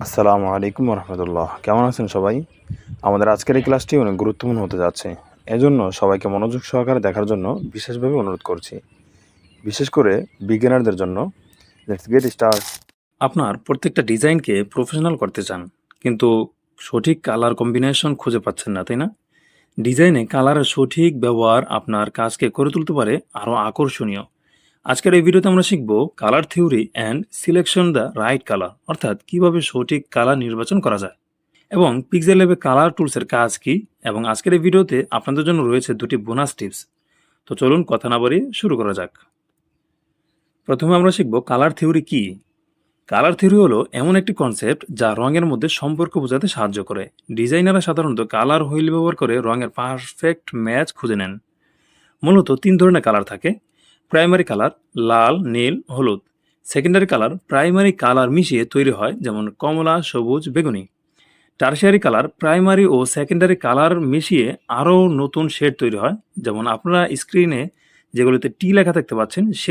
আসসালামু আলাইকুম রহমতুল্লাহ। কেমন আছেন সবাই? আমাদের আজকের এই ক্লাসটি অনেক গুরুত্বপূর্ণ হতে যাচ্ছে। এজন্য সবাইকে মনোযোগ সহকারে দেখার জন্য বিশেষভাবে অনুরোধ করছি, বিশেষ করে বিগিনারদের জন্য। Let's get start. আপনার প্রত্যেকটা ডিজাইনকে প্রফেশনাল করতে চান, কিন্তু সঠিক কালার কম্বিনেশন খুঁজে পাচ্ছেন না, তাই না? ডিজাইনে কালারের সঠিক ব্যবহার আপনার কাজকে করে তুলতে পারে আরও আকর্ষণীয়। আজকের এই ভিডিওতে আমরা শিখব colour theory and selection the right colour, অর্থাৎ কিভাবে সঠিক কালার নির্বাচন করা যায় এবং পিক্সেল ল্যাবে কালার টুলসের কাজ কি। এবং আজকের এই ভিডিওতে আপনাদের জন্য রয়েছে দুটি বোনাস টিপস। তো চলুন কথা না বাড়িয়ে শুরু করা যাক। প্রথমে আমরা শিখব কালার থিওরি কি। কালার থিওরি হলো এমন একটি কনসেপ্ট যা রঙের মধ্যে সম্পর্ক বোঝাতে সাহায্য করে। ডিজাইনাররা সাধারণত কালার হুইল ব্যবহার করে রঙের পারফেক্ট ম্যাচ খুঁজে নেন। মূলত তিন ধরনের কালার থাকে: প্রাইমারি কালার লাল, নীল, হলুদ; সেকেন্ডারি কালার প্রাইমারি কালার মিশিয়ে তৈরি হয়, যেমন কমলা, সবুজ, বেগুনি; টারশিয়ারি কালার প্রাইমারি ও সেকেন্ডারি কালার মিশিয়ে আরও নতুন শেড তৈরি হয়, যেমন আপনারা স্ক্রিনে যেগুলোতে টি লেখা দেখতে পাচ্ছেন